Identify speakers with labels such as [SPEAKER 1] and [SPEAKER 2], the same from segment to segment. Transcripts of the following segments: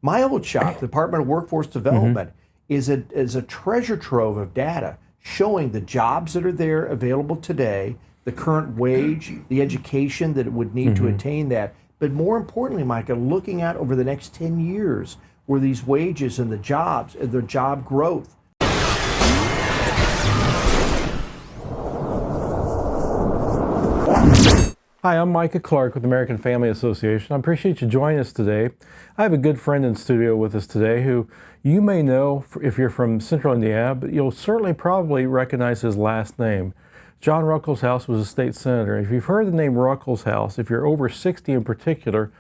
[SPEAKER 1] My old shop, the Department of Workforce Development, is a treasure trove of data showing the jobs that are there available today, the current wage, the education that it would need to attain that. But more importantly, Micah, looking out over the next 10 years where these wages and the jobs and the job growth.
[SPEAKER 2] Hi, I'm Micah Clark with the American Family Association. I appreciate you joining us today. I have a good friend in studio with us today who you may know if you're from Central Indiana, but you'll certainly probably recognize his last name. John Ruckleshaus was a state senator. If you've heard the name Ruckleshaus, if you're over 60 in particular,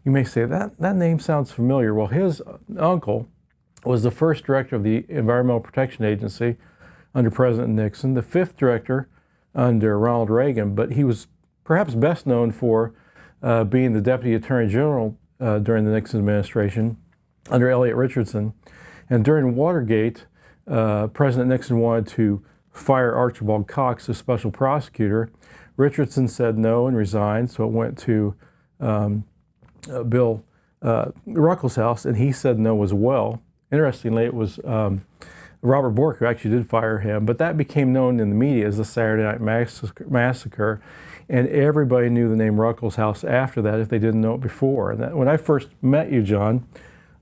[SPEAKER 2] you may say, that name sounds familiar. Well, his uncle was the first director of the Environmental Protection Agency under President Nixon, the fifth director under Ronald Reagan, but he was perhaps best known for being the Deputy Attorney General during the Nixon administration under Elliot Richardson. And during Watergate, President Nixon wanted to fire Archibald Cox, the special prosecutor. Richardson said no and resigned, so it went to Bill Ruckleshaus, and he said no as well. Interestingly, it was Robert Bork who actually did fire him, but that became known in the media as the Saturday Night Massacre. And everybody knew the name Ruckleshaus after that if they didn't know it before. And when I first met you, John,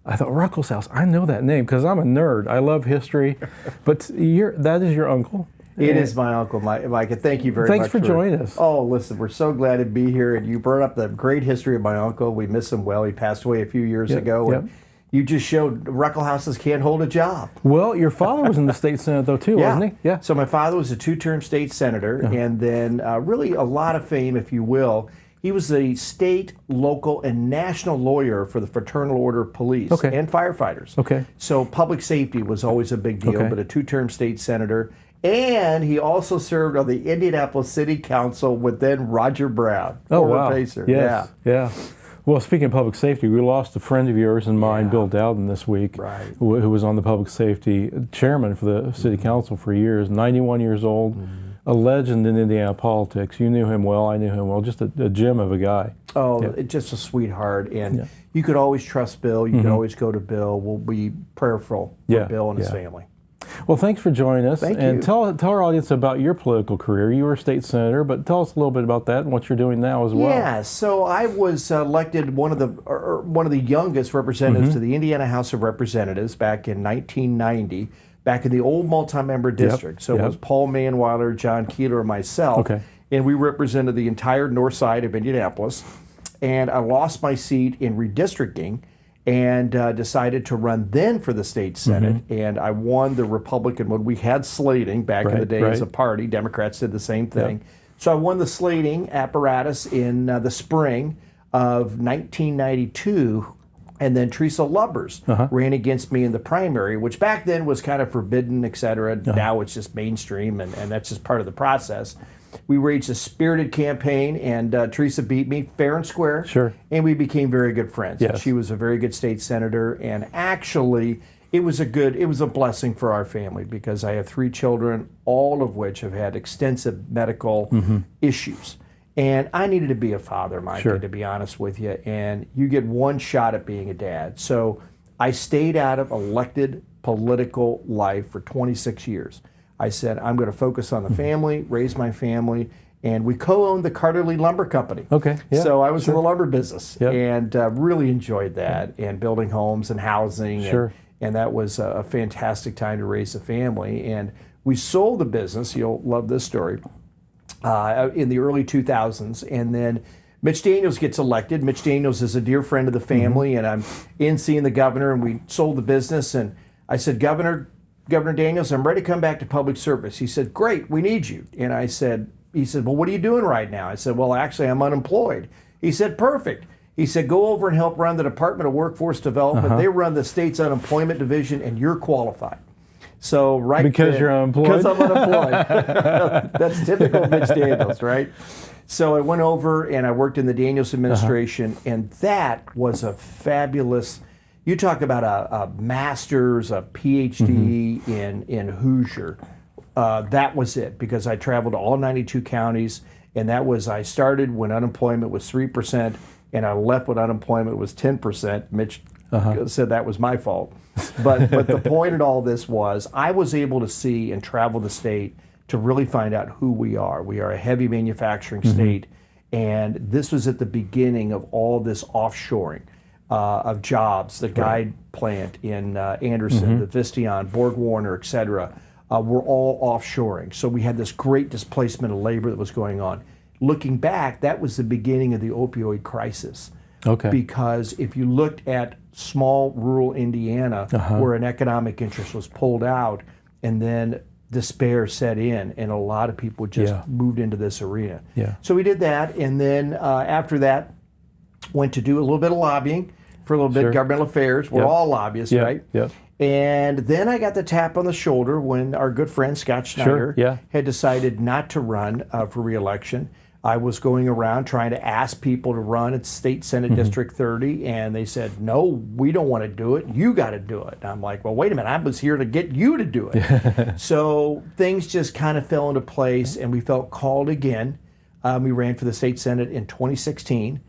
[SPEAKER 2] I thought, Ruckleshaus, I know that name because I'm a nerd. I love history. But that is your uncle?
[SPEAKER 1] It is my uncle, Micah. Thank you very much.
[SPEAKER 2] Thanks for joining us.
[SPEAKER 1] Oh, listen, we're so glad to be here. And you brought up the great history of my uncle. We miss him well. He passed away a few years ago.
[SPEAKER 2] Yep.
[SPEAKER 1] And you just showed Ruckleshauses can't hold a job.
[SPEAKER 2] Well, your father was in the state senate, though, too, wasn't he?
[SPEAKER 1] Yeah. So my father was a two-term state senator, and then really a lot of fame, if you will. He was a state, local, and national lawyer for the Fraternal Order of Police and firefighters.
[SPEAKER 2] Okay.
[SPEAKER 1] So public safety was always a big deal, but a two-term state senator. And he also served on the Indianapolis City Council with then Roger Brown, former Pacer.
[SPEAKER 2] Yes. Yeah. Well, speaking of public safety, we lost a friend of yours and mine, Bill Dowden, this week, who was on the public safety chairman for the city council for years, 91 years old, a legend in Indiana politics. You knew him well, I knew him well, just a gem of a guy.
[SPEAKER 1] Oh, just a sweetheart. And you could always trust Bill. You could always go to Bill. We'll be prayerful for Bill and his family.
[SPEAKER 2] Well, thanks for joining us.
[SPEAKER 1] Thank
[SPEAKER 2] and
[SPEAKER 1] you.
[SPEAKER 2] Tell our audience about your political career. You were a state senator, but tell us a little bit about that and what you're doing now as well.
[SPEAKER 1] Yeah, so I was elected one of the youngest representatives to the Indiana House of Representatives back in 1990, back in the old multi-member district. So it was Paul Manweiler, John Keeler, and myself, and we represented the entire north side of Indianapolis. And I lost my seat in redistricting, and decided to run then for the state senate. And I won the Republican one. We had slating back in the day as a party. Democrats did the same thing. So I won the slating apparatus in the spring of 1992. And then Teresa Lubbers ran against me in the primary, which back then was kind of forbidden, et cetera. Now it's just mainstream, and that's just part of the process. We waged a spirited campaign, and Teresa beat me fair and square.
[SPEAKER 2] Sure.
[SPEAKER 1] And we became very good friends.
[SPEAKER 2] Yes.
[SPEAKER 1] She was a very good state senator, and actually, it was a blessing for our family because I have 3 children, all of which have had extensive medical issues. And I needed to be a father, Micah, to be honest with you. And you get one shot at being a dad. So I stayed out of elected political life for 26 years. I said, I'm going to focus on the family, raise my family, and we co-owned the Carterley Lumber Company. So I was in the lumber business and really enjoyed that and building homes and housing. And that was a fantastic time to raise a family. And we sold the business, you'll love this story, in the early 2000s. And then Mitch Daniels gets elected. Mitch Daniels is a dear friend of the family, and I'm in seeing the governor, and we sold the business. And I said, Governor Daniels, I'm ready to come back to public service. He said, great, we need you. And he said, well, what are you doing right now? I said, well, actually, I'm unemployed. He said, perfect. He said, go over and help run the Department of Workforce Development. They run the state's unemployment division, and you're qualified. So
[SPEAKER 2] because you're unemployed?
[SPEAKER 1] Because I'm unemployed. That's typical Mitch Daniels, right? So I went over and I worked in the Daniels administration, and that was a fabulous. You talk about a master's, a PhD in Hoosier. That was it, because I traveled to all 92 counties, and I started when unemployment was 3%, and I left when unemployment was 10%. Mitch said that was my fault. But the point in all this was I was able to see and travel the state to really find out who we are. We are a heavy manufacturing state, and this was at the beginning of all this offshoring of jobs. The guide plant in Anderson, the Vistion, Borg Warner, et cetera, were all offshoring. So we had this great displacement of labor that was going on. Looking back, that was the beginning of the opioid crisis.
[SPEAKER 2] Okay.
[SPEAKER 1] Because if you looked at small rural Indiana, where an economic interest was pulled out, and then despair set in, and a lot of people just moved into this arena.
[SPEAKER 2] Yeah.
[SPEAKER 1] So we did that, and then after that, went to do a little bit of lobbying for a little bit, governmental affairs. We're all lobbyists, right?
[SPEAKER 2] Yep.
[SPEAKER 1] And then I got the tap on the shoulder when our good friend Scott Schneider had decided not to run for re-election. I was going around trying to ask people to run at State Senate District 30, and they said, no, we don't want to do it. You got to do it. And I'm like, well, wait a minute. I was here to get you to do it. So things just kind of fell into place, and we felt called again. We ran for the State Senate in 2016.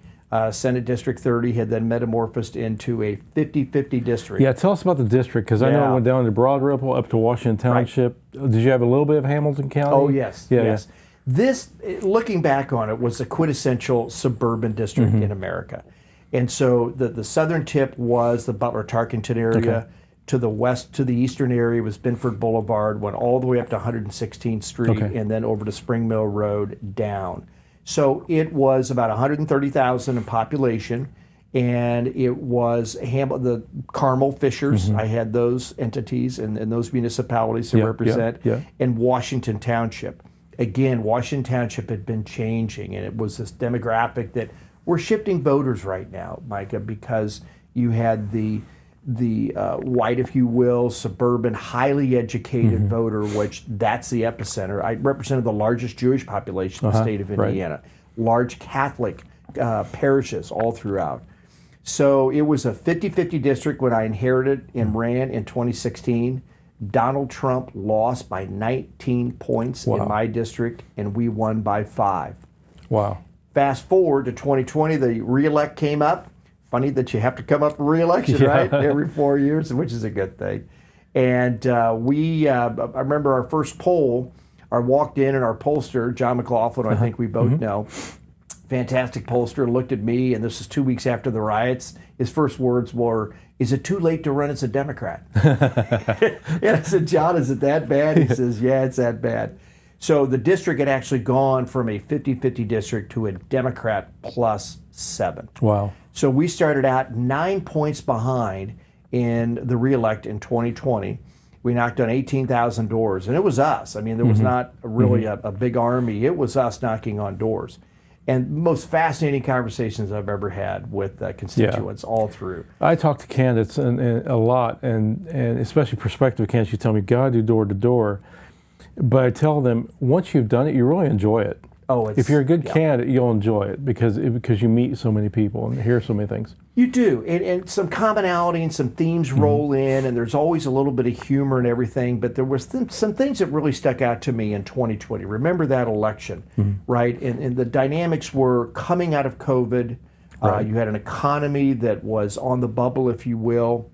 [SPEAKER 1] Senate District 30 had then metamorphosed into a 50-50 district.
[SPEAKER 2] Yeah, tell us about the district, because I know it went down to Broad Ripple up to Washington Township. Did you have a little bit of Hamilton County?
[SPEAKER 1] Oh, yes. Yes. This, looking back on it, was a quintessential suburban district in America. And so the southern tip was the Butler-Tarkington area. To the west, to the eastern area was Binford Boulevard, went all the way up to 116th Street, and then over to Spring Mill Road down. So it was about 130,000 in population, and it was the Carmel Fishers. I had those entities and those municipalities to represent, and Washington Township. Again, Washington Township had been changing, and it was this demographic that we're shifting voters right now, Micah, because you had the white, if you will, suburban, highly educated voter, which that's the epicenter. I represented the largest Jewish population in the state of Indiana, large Catholic parishes all throughout. So it was a 50-50 district when I inherited and ran in 2016. Donald Trump lost by 19 points in my district, and we won by 5.
[SPEAKER 2] Wow.
[SPEAKER 1] Fast forward to 2020, the re-elect came up. Funny that you have to come up for re-election, right? Every 4 years, which is a good thing. And I remember our first poll, I walked in and our pollster, John McLaughlin, I think we both know, fantastic pollster, looked at me, and this is 2 weeks after the riots. His first words were, "Is it too late to run as a Democrat?" And I said, "John, is it that bad?" He says, "Yeah, it's that bad." So the district had actually gone from a 50-50 district to a Democrat plus 7.
[SPEAKER 2] Wow.
[SPEAKER 1] So we started out 9 points behind in the re-elect in 2020. We knocked on 18,000 doors, and it was us. I mean, there was not really a big army. It was us knocking on doors. And most fascinating conversations I've ever had with constituents all through.
[SPEAKER 2] I talk to candidates and a lot, and especially prospective candidates. You tell me, God, do door to door. But I tell them, once you've done it, you really enjoy it.
[SPEAKER 1] Oh,
[SPEAKER 2] if you're a good candidate, you'll enjoy it because you meet so many people and hear so many things.
[SPEAKER 1] You do, and some commonality and some themes roll in, and there's always a little bit of humor and everything, but there was some things that really stuck out to me in 2020. Remember that election, right? And the dynamics were coming out of COVID. You had an economy that was on the bubble, if you will,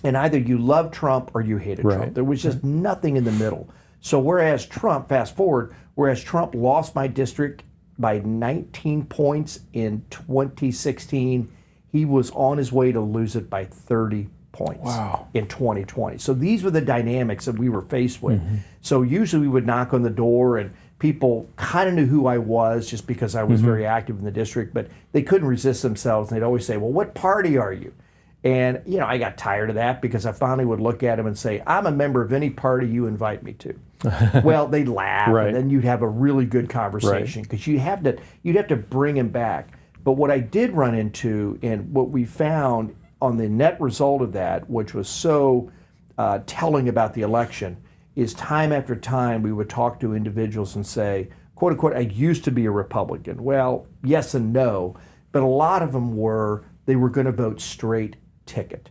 [SPEAKER 1] and either you loved Trump or you hated Trump. There was just nothing in the middle. So whereas Trump lost my district by 19 points in 2016, he was on his way to lose it by 30 points in 2020. So these were the dynamics that we were faced with. So usually we would knock on the door and people kind of knew who I was just because I was very active in the district, but they couldn't resist themselves. And they'd always say, well, what party are you? And, I got tired of that because I finally would look at them and say, I'm a member of any party you invite me to. Well, they'd laugh, and then you'd have a really good conversation because you'd have to bring them back. But what I did run into and what we found on the net result of that, which was so telling about the election, is time after time we would talk to individuals and say, quote unquote, I used to be a Republican. Well, yes and no, but a lot of them they were going to vote straight ticket.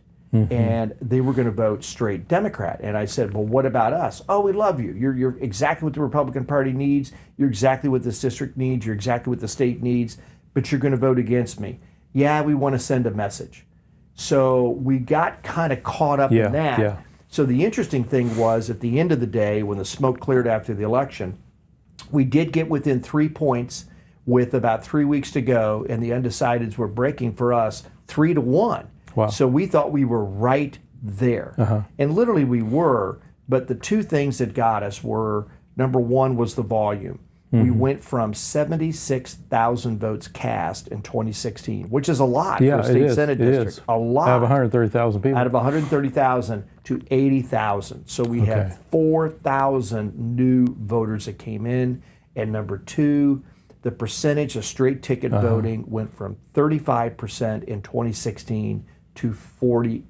[SPEAKER 1] And they were going to vote straight Democrat. And I said, well, what about us? Oh, we love you. You're exactly what the Republican Party needs. You're exactly what this district needs. You're exactly what the state needs. But you're going to vote against me. Yeah, we want to send a message. So we got kind of caught up in that.
[SPEAKER 2] Yeah.
[SPEAKER 1] So the interesting thing was, at the end of the day, when the smoke cleared after the election, we did get within 3 points with about 3 weeks to go, and the undecideds were breaking for us 3-1.
[SPEAKER 2] Wow.
[SPEAKER 1] So we thought we were right there. And literally we were, but the two things that got us were, number one was the volume. We went from 76,000 votes cast in 2016, which is a lot for a state senate district. A lot.
[SPEAKER 2] Out of 130,000 people.
[SPEAKER 1] Out of 130,000 to 80,000. So we had 4,000 new voters that came in. And number two, the percentage of straight ticket voting went from 35% in 2016 to 48%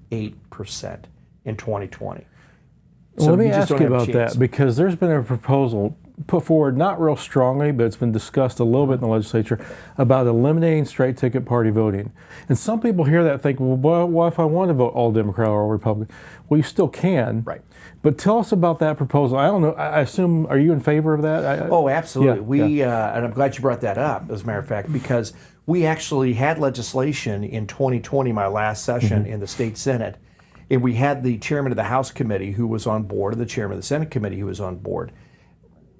[SPEAKER 1] in 2020.
[SPEAKER 2] Well, let me ask you about that, because there's been a proposal put forward, not real strongly, but it's been discussed a little bit in the legislature, about eliminating straight ticket party voting. And some people hear that and think, well, what if I want to vote all Democrat or all Republican? Well, you still can.
[SPEAKER 1] Right.
[SPEAKER 2] But tell us about that proposal. I don't know. I assume, are you in favor of that?
[SPEAKER 1] Oh, absolutely. And I'm glad you brought that up, as a matter of fact, because we actually had legislation in 2020, my last session in the state Senate, and we had the chairman of the House committee who was on board, and the chairman of the Senate committee who was on board.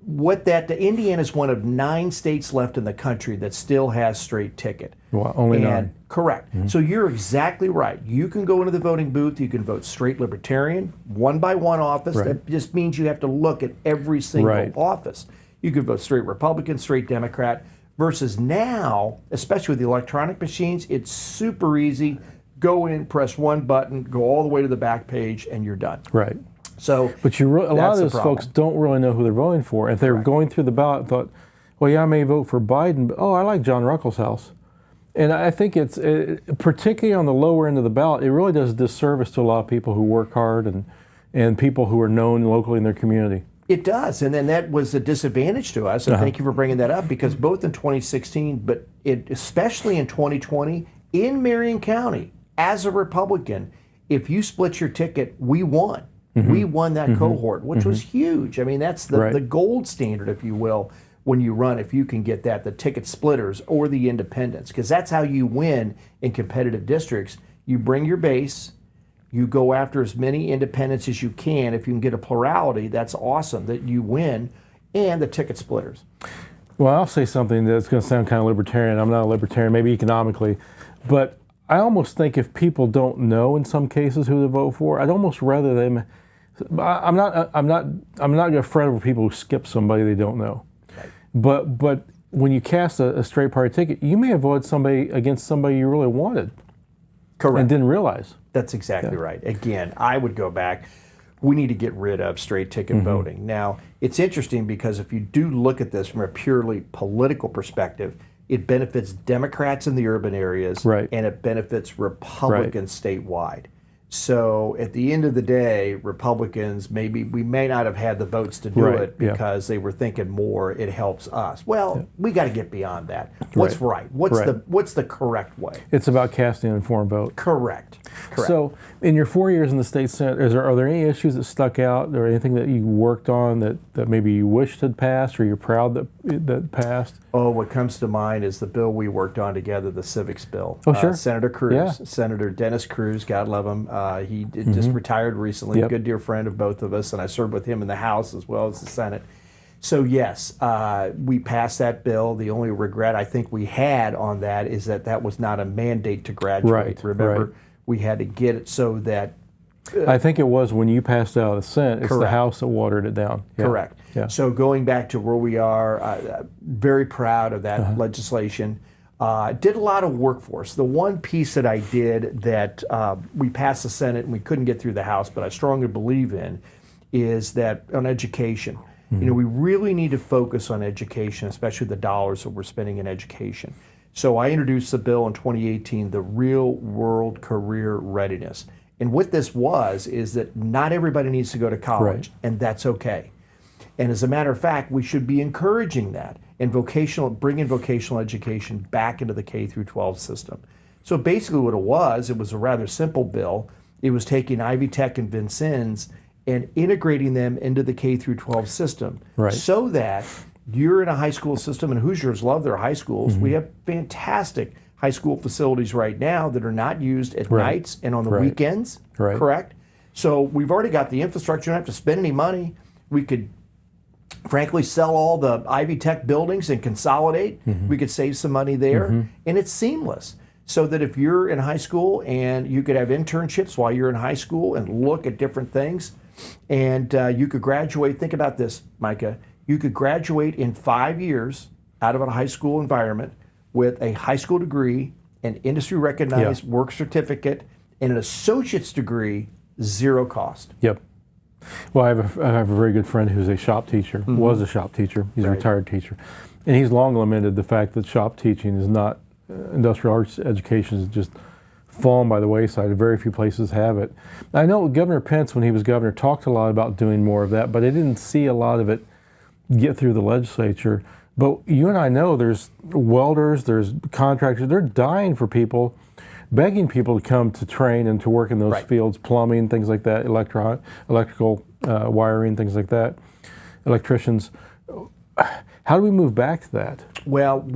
[SPEAKER 1] Indiana is one of 9 states left in the country that still has straight ticket.
[SPEAKER 2] Well, only 9.
[SPEAKER 1] Correct. So you're exactly right. You can go into the voting booth, you can vote straight Libertarian, one by one office. That just means you have to look at every single office. You can vote straight Republican, straight Democrat, versus now, especially with the electronic machines, it's super easy. Go in, press one button, go all the way to the back page, and you're done.
[SPEAKER 2] Right.
[SPEAKER 1] So,
[SPEAKER 2] but a lot of those folks don't really know who they're voting for. If they're going through the ballot and thought, well, yeah, I may vote for Biden, but I like John Ruckleshaus. And I think it's, particularly on the lower end of the ballot, it really does a disservice to a lot of people who work hard and people who are known locally in their community.
[SPEAKER 1] It does, and then that was a disadvantage to us, and thank you for bringing that up, because both in 2016, but especially in 2020, in Marion County, as a Republican, if you split your ticket, we won. We won that cohort, which was huge. I mean, that's the gold standard, if you will, when you run, if you can get that, the ticket splitters or the independents, because that's how you win in competitive districts. You bring your base, you go after as many independents as you can. If you can get a plurality, that's awesome that you win, and the ticket splitters.
[SPEAKER 2] Well, I'll say something that's going to sound kind of libertarian. I'm not a libertarian, maybe economically, but I almost think if people don't know in some cases who to vote for, I'd almost rather them. I'm not afraid of people who skip somebody they don't know. Right. But when you cast a straight party ticket, you may have voted somebody against somebody you really wanted.
[SPEAKER 1] Correct.
[SPEAKER 2] And didn't realize.
[SPEAKER 1] That's exactly right. Again, I would go back. We need to get rid of straight ticket voting. Now, it's interesting because if you do look at this from a purely political perspective, it benefits Democrats in the urban areas, and it benefits Republicans statewide. So at the end of the day, Republicans, we may not have had the votes to do it because they were thinking more it helps us. Well, we got to get beyond that. What's right? What's the correct way?
[SPEAKER 2] It's about casting an informed vote.
[SPEAKER 1] Correct.
[SPEAKER 2] So in your 4 years in the state Senate, are there any issues that stuck out, or anything that you worked on that maybe you wished had passed, or you're proud that passed?
[SPEAKER 1] Oh, what comes to mind is the bill we worked on together, the civics bill.
[SPEAKER 2] Oh, sure.
[SPEAKER 1] Senator Cruz, Senator Dennis Cruz, God love him. He just retired recently, a good dear friend of both of us, and I served with him in the House as well as the Senate. So yes, we passed that bill. The only regret I think we had on that is that was not a mandate to graduate. Remember, we had to get it so that...
[SPEAKER 2] I think it was when you passed out of the Senate, it's the House that watered it down.
[SPEAKER 1] Correct. Yeah. So going back to where we are, very proud of that legislation. Did a lot of work for us. The one piece that I did that we passed the Senate and we couldn't get through the House, but I strongly believe in, is that on education. You know, we really need to focus on education, especially the dollars that we're spending in education. So I introduced the bill in 2018, the Real World Career Readiness. And what this is that not everybody needs to go to college, and that's okay. And as a matter of fact, we should be encouraging that and bringing vocational education back into the K through 12 system. So basically what it was a rather simple bill. It was taking Ivy Tech and Vincennes and integrating them into the K through 12 system so that you're in a high school system, and Hoosiers love their high schools. We have fantastic high school facilities right now that are not used at nights and on the weekends, correct? So we've already got the infrastructure. You don't have to spend any money. We could, frankly, sell all the Ivy Tech buildings and consolidate. We could save some money there. And it's seamless. So that if you're in high school and you could have internships while you're in high school and look at different things, and you could graduate. Think about this, Micah. You could graduate in 5 years out of a high school environment with a high school degree, an industry recognized work certificate, and an associate's degree, zero cost.
[SPEAKER 2] Yep. Well, I have a very good friend who's a shop teacher, was a shop teacher. He's a retired teacher. And he's long lamented the fact that shop teaching is not, industrial arts education is just fallen by the wayside. Very few places have it. I know Governor Pence, when he was governor, talked a lot about doing more of that, but I didn't see a lot of it get through the legislature. But you and I know there's welders, there's contractors, they're dying for people, begging people to come to train and to work in those fields, plumbing, things like that, electrical wiring, things like that, electricians. How do we move back to that?
[SPEAKER 1] Well,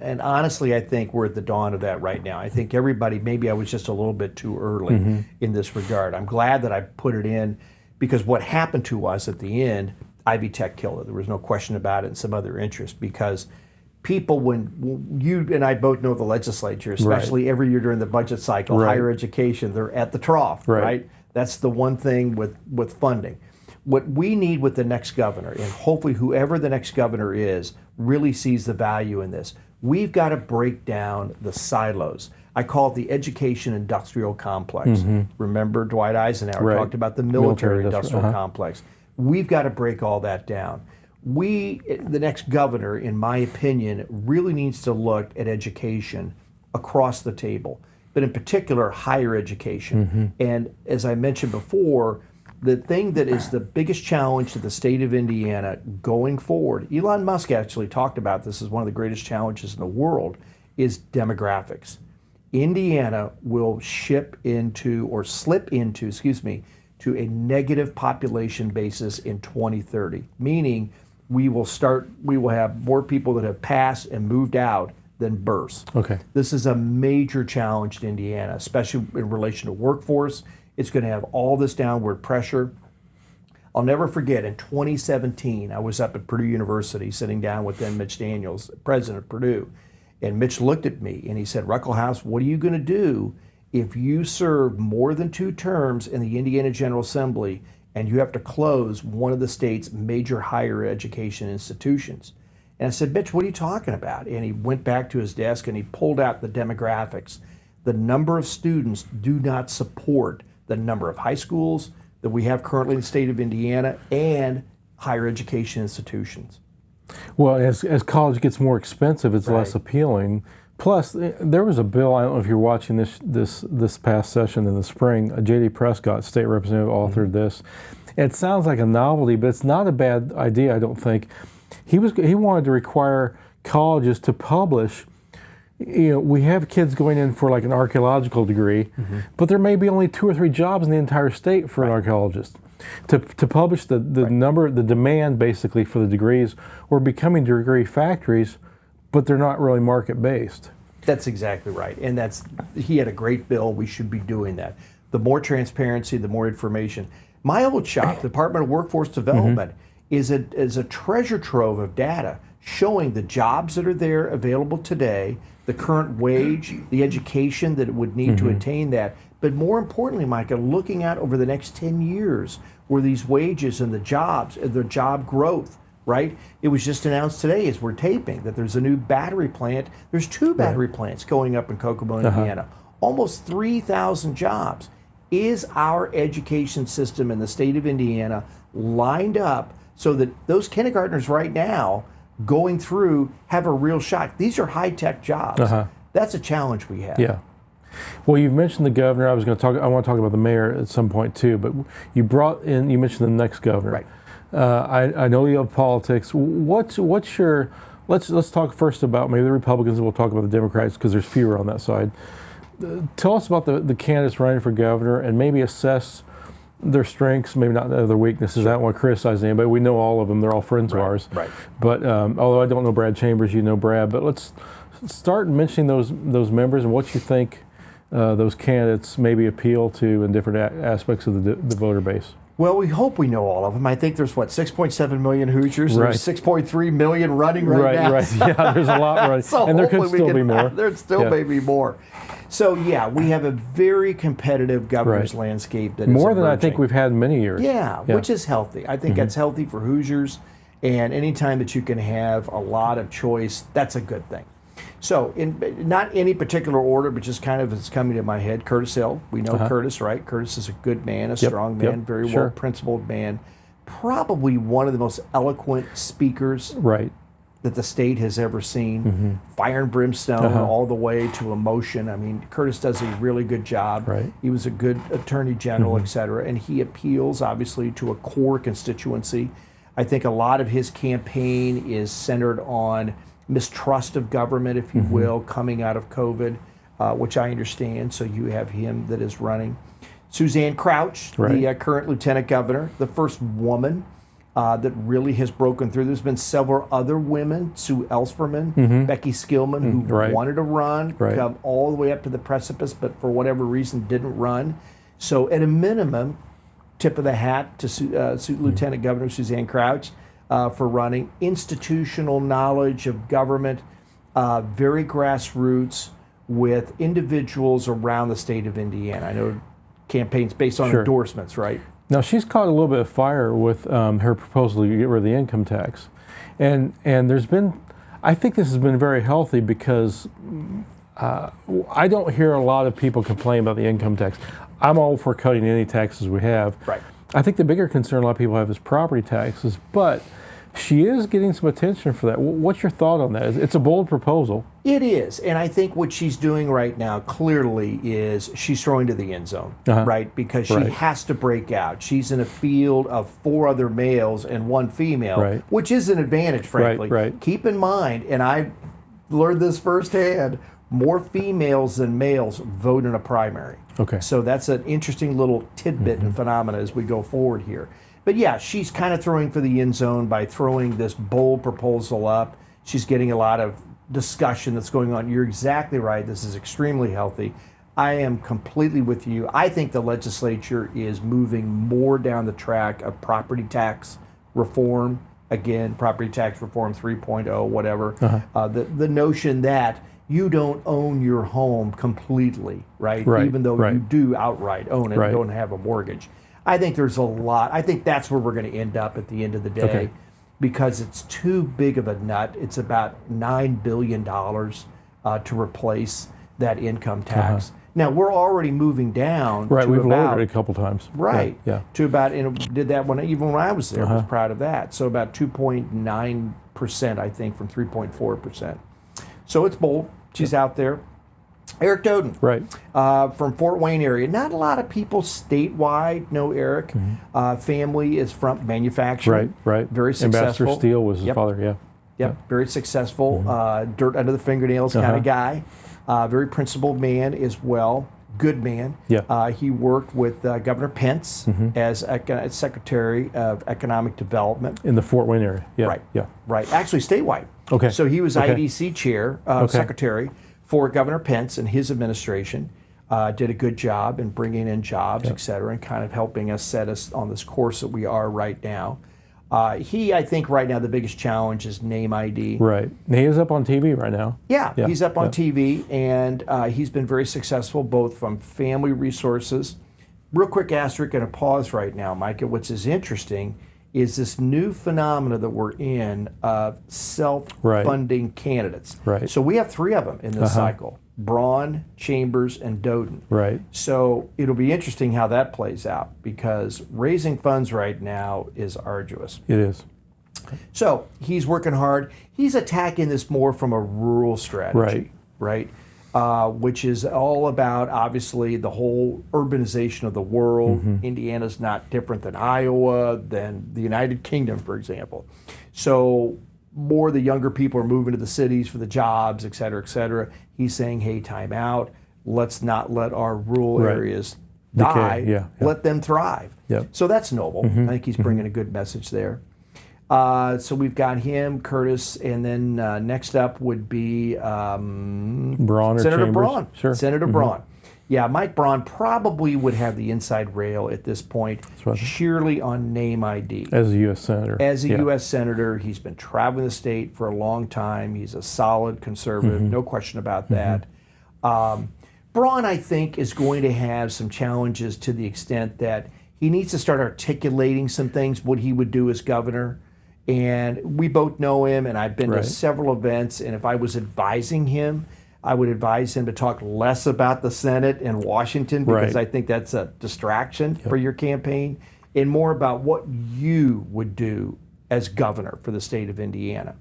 [SPEAKER 1] and honestly, I think we're at the dawn of that right now. I think everybody, maybe I was just a little bit too early in this regard. I'm glad that I put it in, because what happened to us at the end, Ivy Tech killed it. There was no question about it, and some other interests, because people, when you and I both know the legislature, especially every year during the budget cycle, higher education, they're at the trough, right? That's the one thing with funding. What we need with the next governor, and hopefully whoever the next governor is, really sees the value in this. We've got to break down the silos. I call it the education industrial complex. Remember Dwight Eisenhower talked about the military industrial complex. We've got to break all that down. The next governor, in my opinion, really needs to look at education across the table, but in particular, higher education. And as I mentioned before, the thing that is the biggest challenge to the state of Indiana going forward, Elon Musk actually talked about this as one of the greatest challenges in the world, is demographics. Indiana will slip into, to a negative population basis in 2030, meaning we will have more people that have passed and moved out than births. This is a major challenge to Indiana, especially in relation to workforce. It's going to have all this downward pressure. I'll never forget, in 2017, I was up at Purdue University sitting down with then Mitch Daniels, president of Purdue, and Mitch looked at me and he said, Ruckleshaus, what are you going to do if you serve more than 2 terms in the Indiana General Assembly and you have to close one of the state's major higher education institutions? And I said, Mitch, what are you talking about? And he went back to his desk and he pulled out the demographics. The number of students do not support the number of high schools that we have currently in the state of Indiana and higher education institutions.
[SPEAKER 2] Well, as college gets more expensive, it's less appealing. Plus, there was a bill, I don't know if you're watching this past session in the spring, J.D. Prescott, state representative, authored this. It sounds like a novelty, but it's not a bad idea, I don't think. He wanted to require colleges to publish. We have kids going in for like an archaeological degree, but there may be only 2 or 3 jobs in the entire state for an archaeologist. To publish the demand basically for the degrees, we're becoming degree factories, but they're not really market based.
[SPEAKER 1] That's exactly right, and he had a great bill. We should be doing that. The more transparency, the more information. My old shop, the Department of Workforce Development, is a treasure trove of data showing the jobs that are there available today, the current wage, the education that it would need to attain that. But more importantly, Micah, looking out over the next 10 years where these wages and the jobs, the job growth, right? It was just announced today as we're taping that there's a new battery plant. There's 2 battery plants going up in Kokomo, Indiana. Almost 3,000 jobs. Is our education system in the state of Indiana lined up so that those kindergartners right now going through have a real shot? These are high-tech jobs. That's a challenge we have.
[SPEAKER 2] Yeah. Well, you've mentioned the governor. I want to talk about the mayor at some point too, but you mentioned the next governor. I know you have politics. Let's talk first about maybe the Republicans, and we'll talk about the Democrats because there's fewer on that side. Tell us about the candidates running for governor and maybe assess their strengths, maybe not their weaknesses. I don't want to criticize anybody. We know all of them. They're all friends of ours. But although I don't know Brad Chambers, you know Brad. But let's start mentioning those members and what you think those candidates maybe appeal to in different aspects of the voter base.
[SPEAKER 1] Well, we hope we know all of them. I think there's, 6.7 million Hoosiers.
[SPEAKER 2] Right.
[SPEAKER 1] There's 6.3 million running right now.
[SPEAKER 2] Right. Yeah, there's a lot running.
[SPEAKER 1] So
[SPEAKER 2] and there could still be more.
[SPEAKER 1] There still may be more. So, yeah, we have a very competitive governor's landscape that
[SPEAKER 2] more
[SPEAKER 1] is
[SPEAKER 2] than I
[SPEAKER 1] emerging.
[SPEAKER 2] think we've had in many years.
[SPEAKER 1] Yeah, which is healthy. I think that's healthy for Hoosiers. And anytime that you can have a lot of choice, that's a good thing. So, in not any particular order, but just kind of it's coming to my head, Curtis Hill. We know Curtis, right? Curtis is a good man, a strong man, very well-principled man. Probably one of the most eloquent speakers that the state has ever seen. Fire and brimstone all the way to emotion. I mean, Curtis does a really good job. He was a good attorney general, et cetera, and he appeals, obviously, to a core constituency. I think a lot of his campaign is centered on mistrust of government, if you will, coming out of COVID, which I understand. So you have him that is running. Suzanne Crouch, the current lieutenant governor, the first woman that really has broken through. There's been several other women, Sue Ellspermann, Becky Skillman, who wanted to run, come all the way up to the precipice, but for whatever reason didn't run. So at a minimum, tip of the hat to Lieutenant Governor Suzanne Crouch for running. Institutional knowledge of government, very grassroots, with individuals around the state of Indiana. I know campaigns based on endorsements, right?
[SPEAKER 2] Now, she's caught a little bit of fire with her proposal to get rid of the income tax. And there's been, I think this has been very healthy because I don't hear a lot of people complain about the income tax. I'm all for cutting any taxes we have.
[SPEAKER 1] Right.
[SPEAKER 2] I think the bigger concern a lot of people have is property taxes, but she is getting some attention for that. What's your thought on that? It's a bold proposal.
[SPEAKER 1] It is, and I think what she's doing right now clearly is she's throwing to the end zone, right? Because she has to break out. She's in a field of 4 other males and 1 female, which is an advantage, frankly. Keep in mind, and I learned this firsthand, more females than males vote in a primary. So that's an interesting little tidbit and phenomena as we go forward here. But yeah, she's kind of throwing for the end zone by throwing this bold proposal up. She's getting a lot of discussion that's going on. You're exactly right. This is extremely healthy. I am completely with you. I think the legislature is moving more down the track of property tax reform. Again, property tax reform 3.0, whatever. The notion that you don't own your home completely, right? Even though you do outright own it and don't have a mortgage. I think there's a lot. I think that's where we're going to end up at the end of the day because it's too big of a nut. It's about $9 billion to replace that income tax. Now, we're already moving down to
[SPEAKER 2] we've
[SPEAKER 1] about,
[SPEAKER 2] lowered it a couple times.
[SPEAKER 1] To about, did that even when I was there, I was proud of that. So about 2.9%, I think, from 3.4%. So it's bold. She's out there. Eric Doden, from Fort Wayne area. Not a lot of people statewide know Eric. Family is from manufacturing. Very successful.
[SPEAKER 2] Ambassador Steele was his father,
[SPEAKER 1] very successful. Dirt under the fingernails kind of guy. Very principled man as well. Good man. He worked with Governor Pence as Secretary of Economic Development.
[SPEAKER 2] In the Fort Wayne area.
[SPEAKER 1] Actually, statewide. So he was IDC chair, secretary for Governor Pence and his administration. Did a good job in bringing in jobs, et cetera, and kind of helping us set us on this course that we are right now. I think right now the biggest challenge is name ID.
[SPEAKER 2] He is up on TV right now.
[SPEAKER 1] He's up on TV, and he's been very successful both from family resources. Real quick asterisk and a pause right now, Micah. What's is interesting is this new phenomena that we're in of self-funding candidates. So we have 3 of them in this cycle: Braun, Chambers, and Doden. So it'll be interesting how that plays out because raising funds right now is arduous.
[SPEAKER 2] It is.
[SPEAKER 1] So he's working hard. He's attacking this more from a rural strategy, which is all about, obviously, the whole urbanization of the world. Indiana's not different than Iowa, than the United Kingdom, for example. So more the younger people are moving to the cities for the jobs, et cetera, et cetera. He's saying, hey, time out. Let's not let our rural areas die. Let them thrive. So that's noble. I think he's bringing a good message there. So we've got him, Curtis, and then next up would be
[SPEAKER 2] Braun or
[SPEAKER 1] Senator
[SPEAKER 2] Chambers?
[SPEAKER 1] Braun.
[SPEAKER 2] Sure.
[SPEAKER 1] Senator Braun. Yeah, Mike Braun probably would have the inside rail at this point,
[SPEAKER 2] right.
[SPEAKER 1] sheerly on name ID.
[SPEAKER 2] As a U.S. Senator.
[SPEAKER 1] As a U.S. Senator, he's been traveling the state for a long time. He's a solid conservative, no question about that. Braun, I think, is going to have some challenges to the extent that he needs to start articulating some things, what he would do as governor. And we both know him, and I've been to several events, and if I was advising him, I would advise him to talk less about the Senate and Washington, because I think that's a distraction for your campaign, and more about what you would do as governor for the state of Indiana.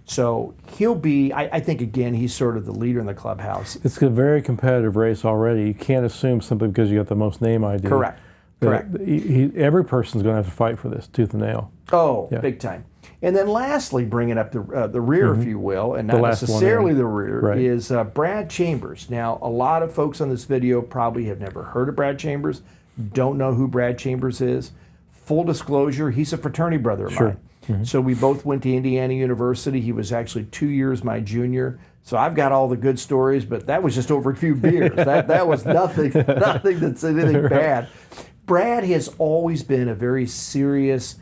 [SPEAKER 1] So he'll be, I think, again, he's sort of the leader in the clubhouse.
[SPEAKER 2] It's a very competitive race already. You can't assume simply because you got the most name ID.
[SPEAKER 1] Correct. Correct.
[SPEAKER 2] Every person's going to have to fight for this, tooth and nail.
[SPEAKER 1] Oh, big time. And then lastly, bringing up the rear, if you will, and not necessarily the rear, is Brad Chambers. Now, a lot of folks on this video probably have never heard of Brad Chambers, don't know who Brad Chambers is. Full disclosure, he's a fraternity brother of mine. So we both went to Indiana University. He was actually 2 years my junior. So I've got all the good stories, but that was just over a few beers. that was nothing that's anything bad. Brad has always been a very serious,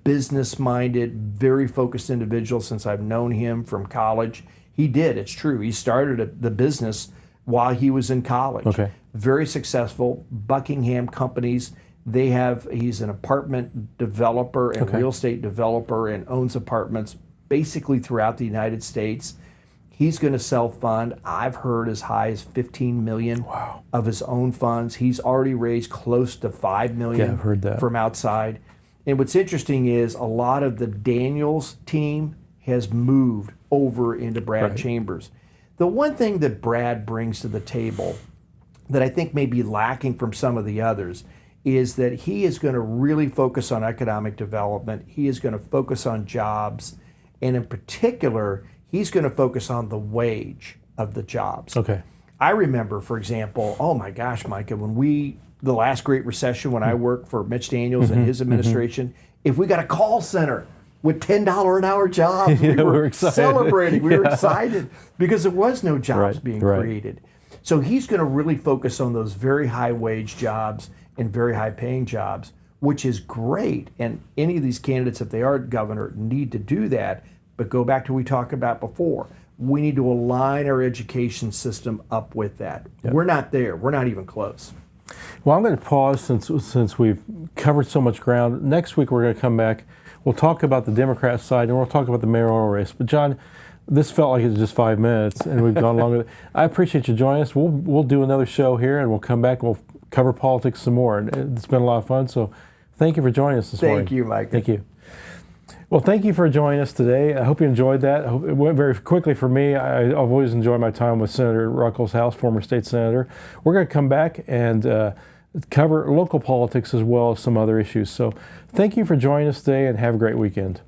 [SPEAKER 1] business-minded, very focused individual since I've known him from college. He did, it's true. He started the business while he was in college. Very successful. Buckingham Companies. He's an apartment developer and real estate developer and owns apartments basically throughout the United States. He's going to self-fund, I've heard, as high as $15 million of his own funds. He's already raised close to $5 million
[SPEAKER 2] I've heard that.
[SPEAKER 1] from outside. And what's interesting is a lot of the Daniels team has moved over into Brad Chambers. The one thing that Brad brings to the table that I think may be lacking from some of the others is that he is going to really focus on economic development. He is going to focus on jobs. And in particular, he's going to focus on the wage of the jobs. I remember, for example, oh my gosh, Micah, when the last Great Recession, when I worked for Mitch Daniels and his administration, if we got a call center with $10 an hour jobs, we were celebrating. We were excited because there was no jobs being created. So he's going to really focus on those very high wage jobs and very high paying jobs, which is great. And any of these candidates, if they are governor, need to do that. But go back to what we talked about before. We need to align our education system up with that. We're not there. We're not even close.
[SPEAKER 2] Well, I'm going to pause since we've covered so much ground. Next week, we're going to come back. We'll talk about the Democrat side, and we'll talk about the mayoral race. But, John, this felt like it was just 5 minutes, and we've gone longer. I appreciate you joining us. We'll do another show here, and we'll come back and we'll cover politics some more. And it's been a lot of fun, so thank you for joining us this morning.
[SPEAKER 1] Thank you, Mike.
[SPEAKER 2] Thank you. Well, thank you for joining us today. I hope you enjoyed that. I hope it went very quickly for me. I've always enjoyed my time with Senator Ruckleshaus, former state senator. We're going to come back and cover local politics as well as some other issues. So thank you for joining us today, and have a great weekend.